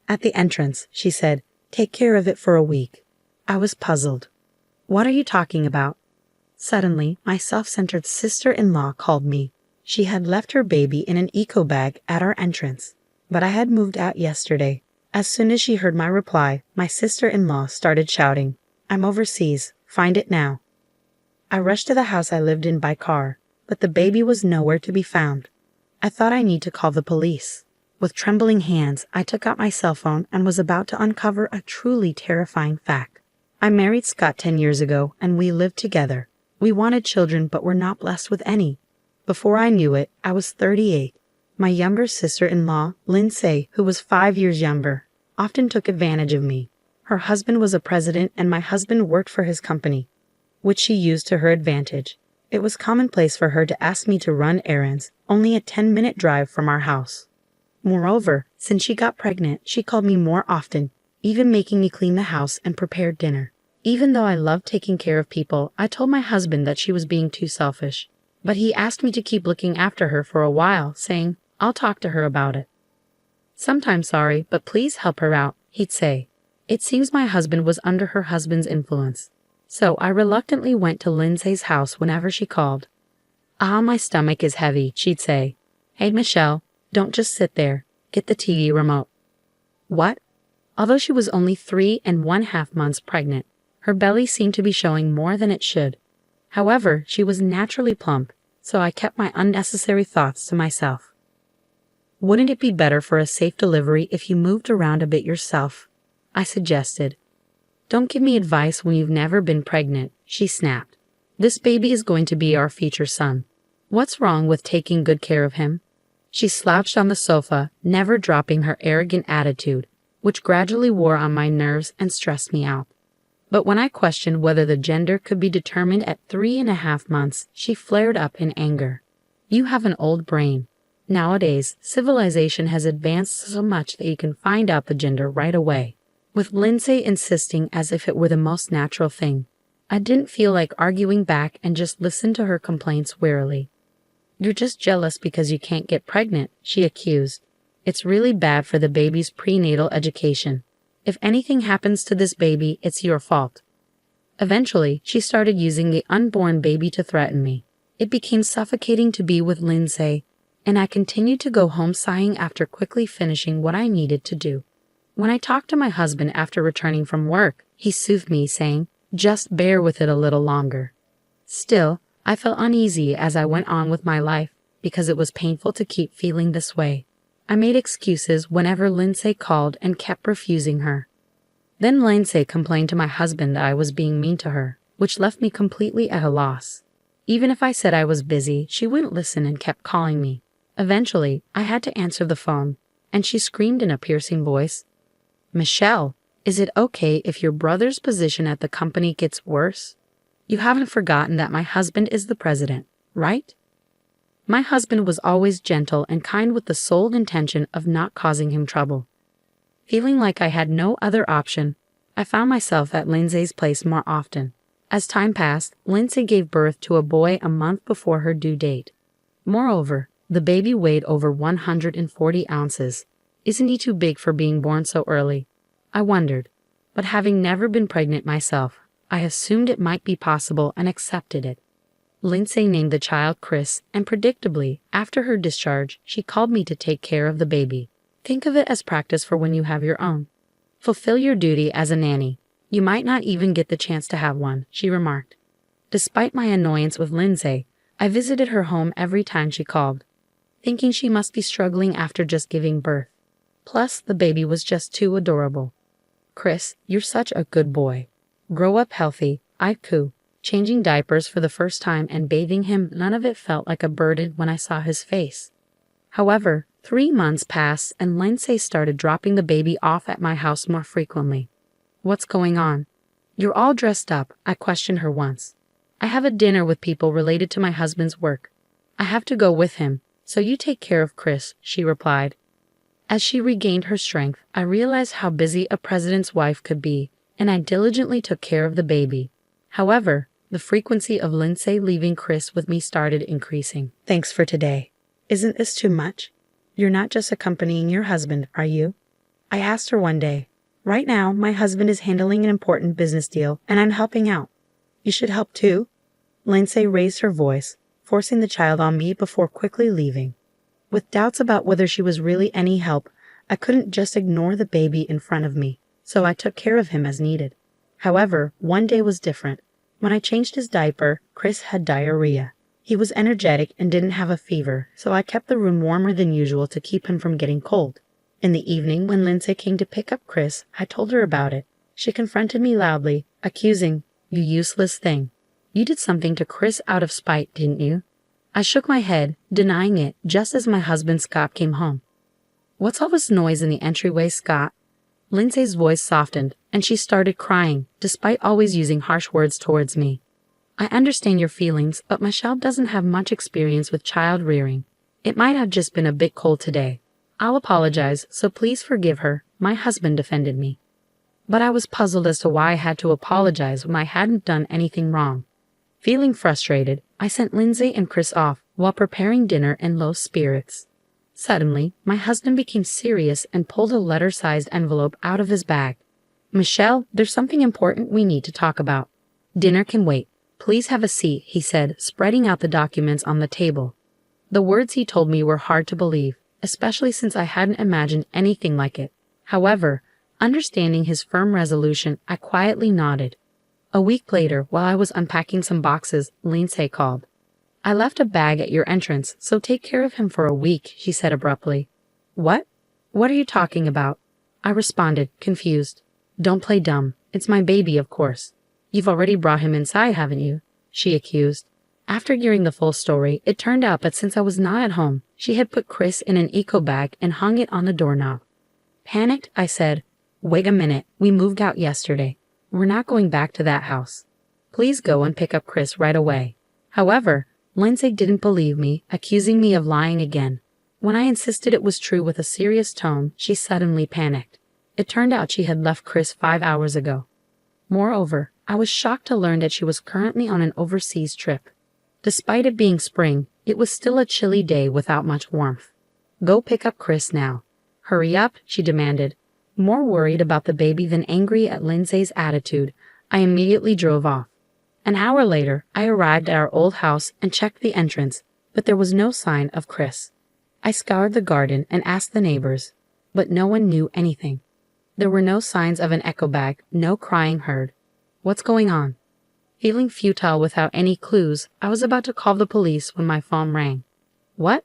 At the entrance, she said, "Take care of it for a week." I was puzzled. "What are you talking about?" Suddenly, my self-centered sister-in-law called me. She had left her baby in an eco bag at our entrance, but I had moved out yesterday. As soon as she heard my reply, my sister-in-law started shouting, "I'm overseas. Find it now." I rushed to the house I lived in by car, but the baby was nowhere to be found. I thought I need to call the police. With trembling hands, I took out my cell phone and was about to uncover a truly terrifying fact. I married Scott 10 years ago, and we lived together. We wanted children, but were not blessed with any. Before I knew it, I was 38. My younger sister-in-law, Lindsay, who was 5 years younger, often took advantage of me. Her husband was a president and my husband worked for his company, which she used to her advantage. It was commonplace for her to ask me to run errands, only a 10-minute drive from our house. Moreover, since she got pregnant, she called me more often, even making me clean the house and prepare dinner. Even though I loved taking care of people, I told my husband that she was being too selfish. But he asked me to keep looking after her for a while, saying, "I'll talk to her about it." "Sometimes sorry, but please help her out," he'd say. It seems my husband was under her husband's influence. So I reluctantly went to Lindsay's house whenever she called. "Ah, my stomach is heavy," she'd say. "Hey, Michelle, don't just sit there. Get the TV remote." What? Although she was only 3½ months pregnant, her belly seemed to be showing more than it should. However, she was naturally plump, so I kept my unnecessary thoughts to myself. "Wouldn't it be better for a safe delivery if you moved around a bit yourself?" I suggested. "Don't give me advice when you've never been pregnant," she snapped. "This baby is going to be our future son. What's wrong with taking good care of him?" She slouched on the sofa, never dropping her arrogant attitude, which gradually wore on my nerves and stressed me out. But when I questioned whether the gender could be determined at 3½ months, she flared up in anger. "You have an old brain. Nowadays, civilization has advanced so much that you can find out the gender right away," with Lindsay insisting as if it were the most natural thing. I didn't feel like arguing back and just listened to her complaints wearily. "You're just jealous because you can't get pregnant," she accused. "It's really bad for the baby's prenatal education. If anything happens to this baby, it's your fault." Eventually, she started using the unborn baby to threaten me. It became suffocating to be with Lindsay, and I continued to go home sighing after quickly finishing what I needed to do. When I talked to my husband after returning from work, he soothed me, saying, "Just bear with it a little longer." Still, I felt uneasy as I went on with my life because it was painful to keep feeling this way. I made excuses whenever Lindsay called and kept refusing her. Then Lindsay complained to my husband that I was being mean to her, which left me completely at a loss. Even if I said I was busy, she wouldn't listen and kept calling me. Eventually, I had to answer the phone, and she screamed in a piercing voice, "Michelle, is it okay if your brother's position at the company gets worse? You haven't forgotten that my husband is the president, right?" My husband was always gentle and kind with the sole intention of not causing him trouble. Feeling like I had no other option, I found myself at Lindsay's place more often. As time passed, Lindsay gave birth to a boy a month before her due date. Moreover, the baby weighed over 140 ounces. Isn't he too big for being born so early? I wondered, but having never been pregnant myself, I assumed it might be possible and accepted it. Lindsay named the child Chris, and predictably, after her discharge, she called me to take care of the baby. "Think of it as practice for when you have your own. Fulfill your duty as a nanny. You might not even get the chance to have one," she remarked. Despite my annoyance with Lindsay, I visited her home every time she called, thinking she must be struggling after just giving birth. Plus, the baby was just too adorable. "Chris, you're such a good boy. Grow up healthy," I'd coo. Changing diapers for the first time and bathing him, none of it felt like a burden when I saw his face. However, 3 months passed and Lindsay started dropping the baby off at my house more frequently. "What's going on? You're all dressed up," I questioned her once. "I have a dinner with people related to my husband's work. I have to go with him, so you take care of Chris," she replied. As she regained her strength, I realized how busy a president's wife could be, and I diligently took care of the baby. However, the frequency of Lindsay leaving Chris with me started increasing. "Thanks for today. Isn't this too much? You're not just accompanying your husband, are you?" I asked her one day. Right now, my husband is handling an important business deal, and I'm helping out. You should help too. Lindsay raised her voice, forcing the child on me before quickly leaving. With doubts about whether she was really any help, I couldn't just ignore the baby in front of me, so I took care of him as needed. However, one day was different. When I changed his diaper, Chris had diarrhea. He was energetic and didn't have a fever, so I kept the room warmer than usual to keep him from getting cold. In the evening, when Lindsay came to pick up Chris, I told her about it. She confronted me loudly, accusing, "You useless thing. You did something to Chris out of spite, didn't you?" I shook my head, denying it, just as my husband Scott came home. "What's all this noise in the entryway, Scott?" Lindsay's voice softened, and she started crying, despite always using harsh words towards me. "I understand your feelings, but Michelle doesn't have much experience with child rearing. It might have just been a bit cold today. I'll apologize, so please forgive her," my husband defended me. But I was puzzled as to why I had to apologize when I hadn't done anything wrong. Feeling frustrated, I sent Lindsay and Chris off while preparing dinner in low spirits. Suddenly, my husband became serious and pulled a letter-sized envelope out of his bag. "Michelle, there's something important we need to talk about." "Dinner can wait. Please have a seat," he said, spreading out the documents on the table. The words he told me were hard to believe, especially since I hadn't imagined anything like it. However, understanding his firm resolution, I quietly nodded. A week later, while I was unpacking some boxes, Lindsay called. "I left a bag at your entrance, so take care of him for a week," she said abruptly. "What? What are you talking about?" I responded, confused. "Don't play dumb. It's my baby, of course." "You've already brought him inside, haven't you?" she accused. After hearing the full story, it turned out that since I was not at home, she had put Chris in an eco bag and hung it on the doorknob. Panicked, I said, "Wait a minute, we moved out yesterday. We're not going back to that house. Please go and pick up Chris right away." However, Lindsay didn't believe me, accusing me of lying again. When I insisted it was true with a serious tone, she suddenly panicked. It turned out she had left Chris 5 hours ago. Moreover, I was shocked to learn that she was currently on an overseas trip. Despite it being spring, it was still a chilly day without much warmth. "Go pick up Chris now. Hurry up," she demanded. More worried about the baby than angry at Lindsay's attitude, I immediately drove off. An hour later, I arrived at our old house and checked the entrance, but there was no sign of Chris. I scoured the garden and asked the neighbors, but no one knew anything. There were no signs of an echo bag, no crying heard. What's going on? Feeling futile without any clues, I was about to call the police when my phone rang. "What?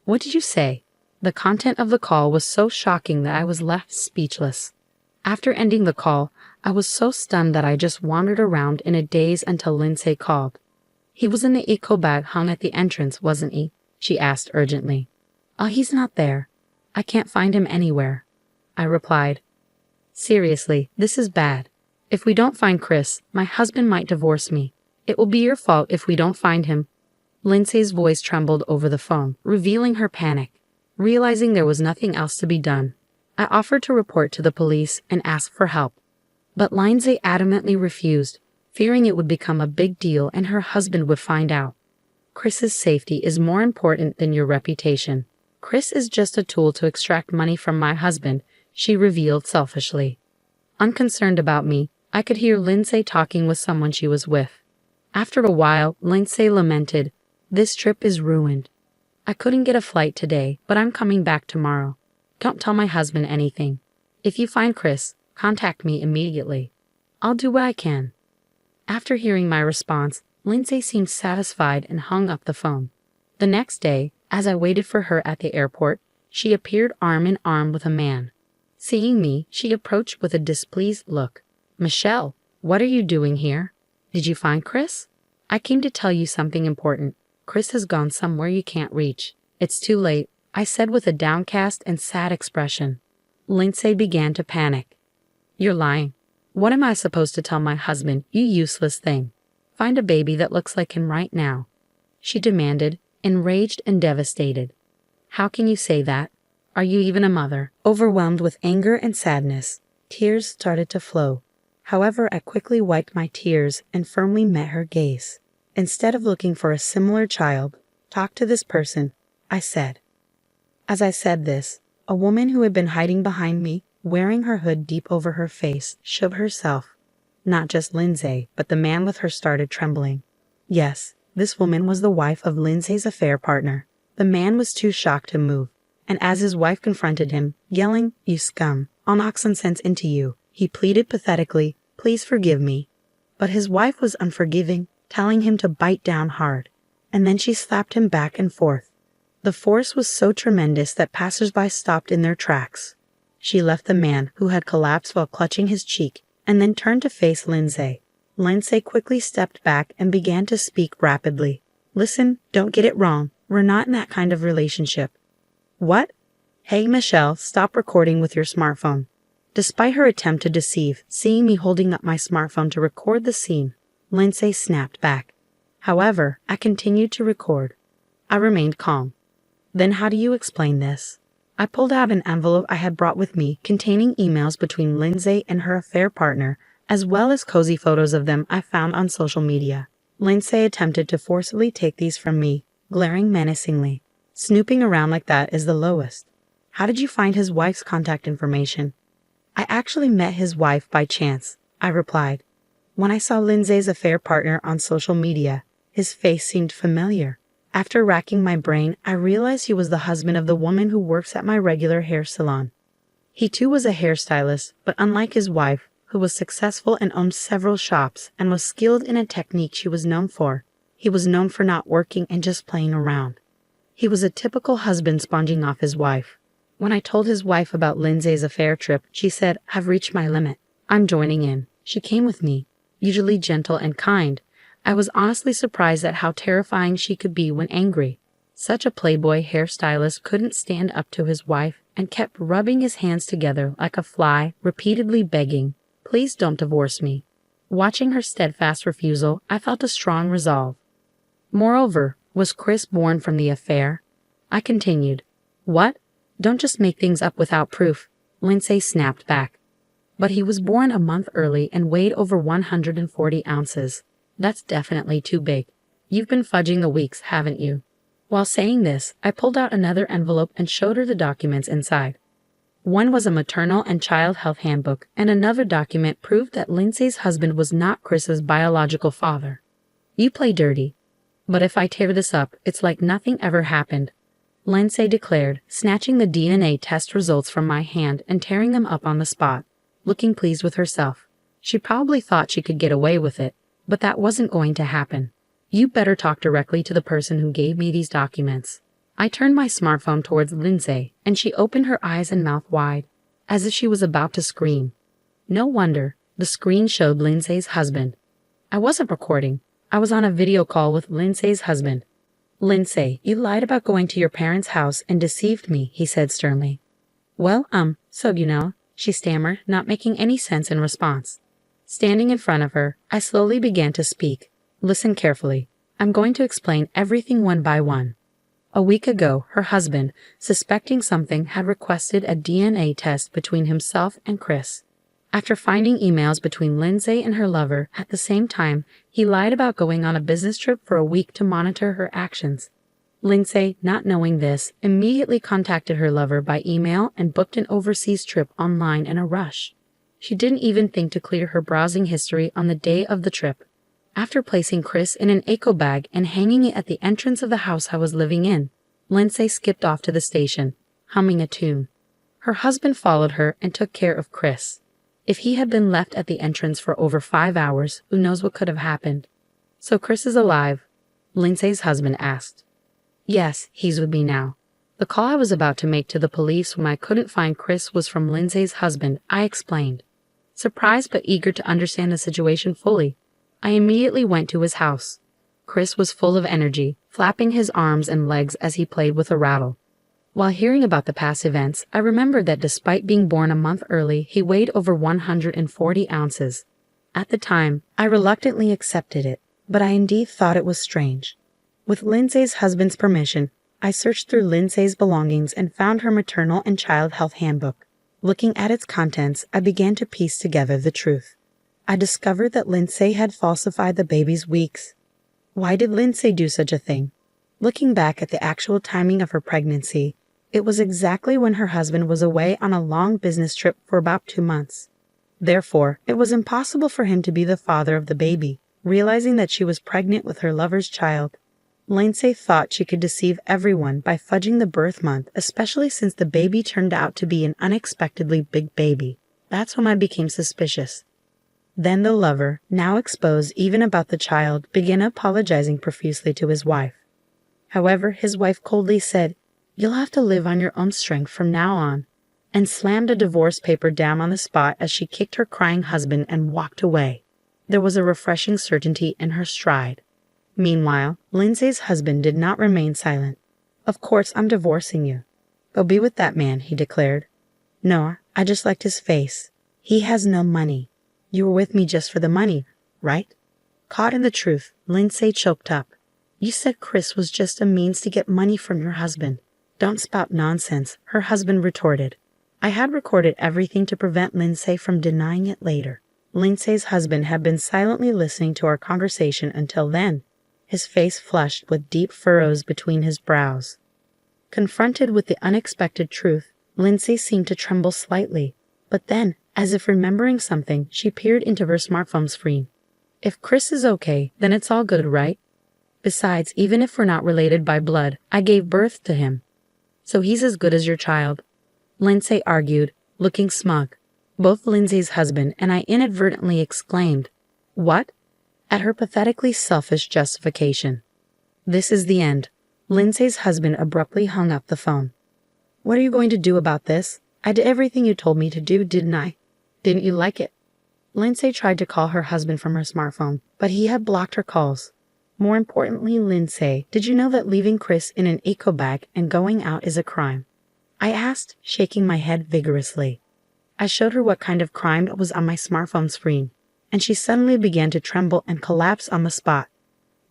What did you say?" The content of the call was so shocking that I was left speechless. After ending the call, I was so stunned that I just wandered around in a daze until Lindsay called. "He was in the eco bag hung at the entrance, wasn't he?" she asked urgently. "Oh, he's not there. I can't find him anywhere," I replied. "Seriously, this is bad. If we don't find Chris, my husband might divorce me. It will be your fault if we don't find him." Lindsay's voice trembled over the phone, revealing her panic. Realizing there was nothing else to be done, I offered to report to the police and ask for help. But Lindsay adamantly refused, fearing it would become a big deal and her husband would find out. "Chris's safety is more important than your reputation. Chris is just a tool to extract money from my husband," she revealed selfishly. Unconcerned about me, I could hear Lindsay talking with someone she was with. After a while, Lindsay lamented, "This trip is ruined. I couldn't get a flight today, but I'm coming back tomorrow. Don't tell my husband anything. If you find Chris, contact me immediately. I'll do what I can." After hearing my response, Lindsay seemed satisfied and hung up the phone. The next day, as I waited for her at the airport, she appeared arm in arm with a man. Seeing me, she approached with a displeased look. "Michelle, what are you doing here? Did you find Chris? I came to tell you something important. Chris has gone somewhere you can't reach. It's too late," I said with a downcast and sad expression. Lindsay began to panic. "You're lying. What am I supposed to tell my husband, you useless thing? Find a baby that looks like him right now," she demanded, enraged and devastated. "How can you say that? Are you even a mother?" Overwhelmed with anger and sadness, tears started to flow. However, I quickly wiped my tears and firmly met her gaze. "Instead of looking for a similar child, talk to this person," I said. As I said this, a woman who had been hiding behind me wearing her hood deep over her face, shook herself. Not just Lindsay, but the man with her started trembling. Yes, this woman was the wife of Lindsay's affair partner. The man was too shocked to move, and as his wife confronted him, yelling, "You scum, I'll knock some sense into you," he pleaded pathetically, "Please forgive me." But his wife was unforgiving, telling him to bite down hard, and then she slapped him back and forth. The force was so tremendous that passers-by stopped in their tracks. She left the man, who had collapsed while clutching his cheek, and then turned to face Lindsay. Lindsay quickly stepped back and began to speak rapidly. "Listen, don't get it wrong. We're not in that kind of relationship." "What?" "Hey, Michelle, stop recording with your smartphone." Despite her attempt to deceive, seeing me holding up my smartphone to record the scene, Lindsay snapped back. However, I continued to record. I remained calm. "Then how do you explain this?" I pulled out an envelope I had brought with me containing emails between Lindsay and her affair partner, as well as cozy photos of them I found on social media. Lindsay attempted to forcibly take these from me, glaring menacingly. "Snooping around like that is the lowest. How did you find his wife's contact information?" "I actually met his wife by chance," I replied. "When I saw Lindsay's affair partner on social media, his face seemed familiar. After racking my brain, I realized he was the husband of the woman who works at my regular hair salon. He too was a hairstylist, but unlike his wife, who was successful and owned several shops and was skilled in a technique she was known for, he was known for not working and just playing around. He was a typical husband sponging off his wife. When I told his wife about Lindsay's affair trip, she said, "I've reached my limit. I'm joining in." She came with me, usually gentle and kind. I was honestly surprised at how terrifying she could be when angry. Such a playboy hairstylist couldn't stand up to his wife and kept rubbing his hands together like a fly, repeatedly begging, "Please don't divorce me." Watching her steadfast refusal, I felt a strong resolve. Moreover, was Chris born from the affair? I continued. "What? Don't just make things up without proof," Lindsay snapped back. "But he was born a month early and weighed over 140 ounces. That's definitely too big. You've been fudging the weeks, haven't you?" While saying this, I pulled out another envelope and showed her the documents inside. One was a maternal and child health handbook, and another document proved that Lindsay's husband was not Chris's biological father. "You play dirty. But if I tear this up, it's like nothing ever happened," Lindsay declared, snatching the DNA test results from my hand and tearing them up on the spot, looking pleased with herself. She probably thought she could get away with it, but that wasn't going to happen. "You better talk directly to the person who gave me these documents." I turned my smartphone towards Lindsay, and she opened her eyes and mouth wide, as if she was about to scream. No wonder, the screen showed Lindsay's husband. I wasn't recording. I was on a video call with Lindsay's husband. "Lindsay, you lied about going to your parents' house and deceived me," he said sternly. "Well, so you know," she stammered, not making any sense in response. Standing in front of her, I slowly began to speak. "Listen carefully. I'm going to explain everything one by one. A week ago, her husband, suspecting something, had requested a DNA test between himself and Chris. After finding emails between Lindsay and her lover at the same time, he lied about going on a business trip for a week to monitor her actions. Lindsay, not knowing this, immediately contacted her lover by email and booked an overseas trip online in a rush. She didn't even think to clear her browsing history on the day of the trip. After placing Chris in an eco bag and hanging it at the entrance of the house I was living in, Lindsay skipped off to the station, humming a tune. Her husband followed her and took care of Chris. If he had been left at the entrance for over 5 hours, who knows what could have happened. "So Chris is alive?" Lindsay's husband asked. "Yes, he's with me now." The call I was about to make to the police when I couldn't find Chris was from Lindsay's husband, I explained. Surprised but eager to understand the situation fully, I immediately went to his house. Chris was full of energy, flapping his arms and legs as he played with a rattle. While hearing about the past events, I remembered that despite being born a month early, he weighed over 140 ounces. At the time, I reluctantly accepted it, but I indeed thought it was strange. With Lindsay's husband's permission, I searched through Lindsay's belongings and found her maternal and child health handbook. Looking at its contents, I began to piece together the truth. I discovered that Lindsay had falsified the baby's weeks. Why did Lindsay do such a thing? Looking back at the actual timing of her pregnancy, It was exactly when her husband was away on a long business trip for about 2 months. Therefore, it was impossible for him to be the father of the baby. Realizing that she was pregnant with her lover's child, Lindsay thought she could deceive everyone by fudging the birth month, especially since the baby turned out to be an unexpectedly big baby. That's when I became suspicious. Then the lover, now exposed even about the child, began apologizing profusely to his wife. However, his wife coldly said, "You'll have to live on your own strength from now on," and slammed a divorce paper down on the spot as she kicked her crying husband and walked away. There was a refreshing certainty in her stride. Meanwhile, Lindsay's husband did not remain silent. "Of course I'm divorcing you. Go be with that man," he declared. "No, I just liked his face. He has no money. You were with me just for the money, right?" Caught in the truth, Lindsay choked up. "You said Chris was just a means to get money from your husband." "Don't spout nonsense," her husband retorted. I had recorded everything to prevent Lindsay from denying it later. Lindsay's husband had been silently listening to our conversation until then, his face flushed with deep furrows between his brows. Confronted with the unexpected truth, Lindsay seemed to tremble slightly, but then, as if remembering something, she peered into her smartphone screen. "If Chris is okay, then it's all good, right? Besides, even if we're not related by blood, I gave birth to him. So he's as good as your child," Lindsay argued, looking smug. Both Lindsay's husband and I inadvertently exclaimed, "What?" at her pathetically selfish justification. "This is the end." Lindsay's husband abruptly hung up the phone. "What are you going to do about this? I did everything you told me to do, didn't I? Didn't you like it?" Lindsay tried to call her husband from her smartphone, but he had blocked her calls. "More importantly, Lindsay, did you know that leaving Chris in an eco bag and going out is a crime?" I asked, shaking my head vigorously. I showed her what kind of crime was on my smartphone screen, and she suddenly began to tremble and collapse on the spot.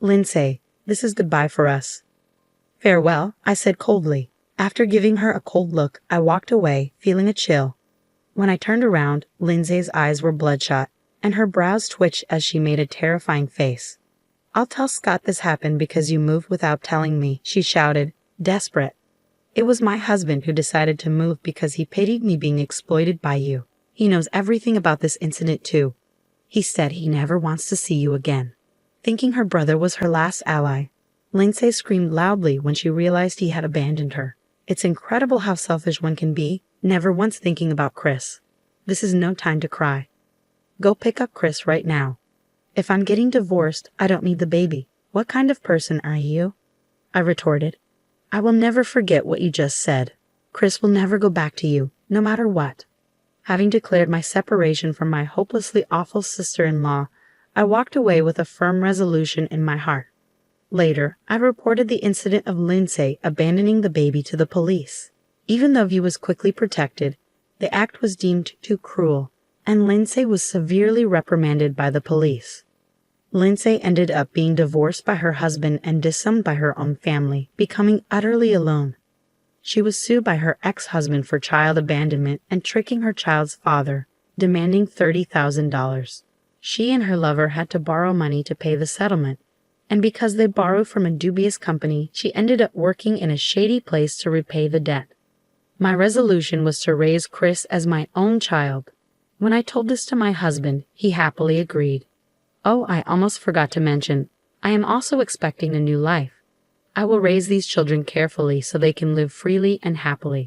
"Lindsay, this is goodbye for us." "Farewell," I said coldly. After giving her a cold look, I walked away, feeling a chill. When I turned around, Lindsay's eyes were bloodshot, and her brows twitched as she made a terrifying face. "I'll tell Scott this happened because you moved without telling me," she shouted, desperate. "It was my husband who decided to move because he pitied me being exploited by you. He knows everything about this incident too. He said he never wants to see you again." Thinking her brother was her last ally, Lindsay screamed loudly when she realized he had abandoned her. It's incredible how selfish one can be, never once thinking about Chris. This is no time to cry. Go pick up Chris right now. If I'm getting divorced, I don't need the baby. What kind of person are you? I retorted. I will never forget what you just said. Chris will never go back to you, no matter what. Having declared my separation from my hopelessly awful sister-in-law, I walked away with a firm resolution in my heart. Later, I reported the incident of Lindsay abandoning the baby to the police. Even though he was quickly protected, the act was deemed too cruel, and Lindsay was severely reprimanded by the police. Lindsay ended up being divorced by her husband and disowned by her own family, becoming utterly alone. She was sued by her ex-husband for child abandonment and tricking her child's father, demanding $30,000. She and her lover had to borrow money to pay the settlement, and because they borrowed from a dubious company, she ended up working in a shady place to repay the debt. My resolution was to raise Chris as my own child. When I told this to my husband, he happily agreed. Oh, I almost forgot to mention, I am also expecting a new life. I will raise these children carefully so they can live freely and happily.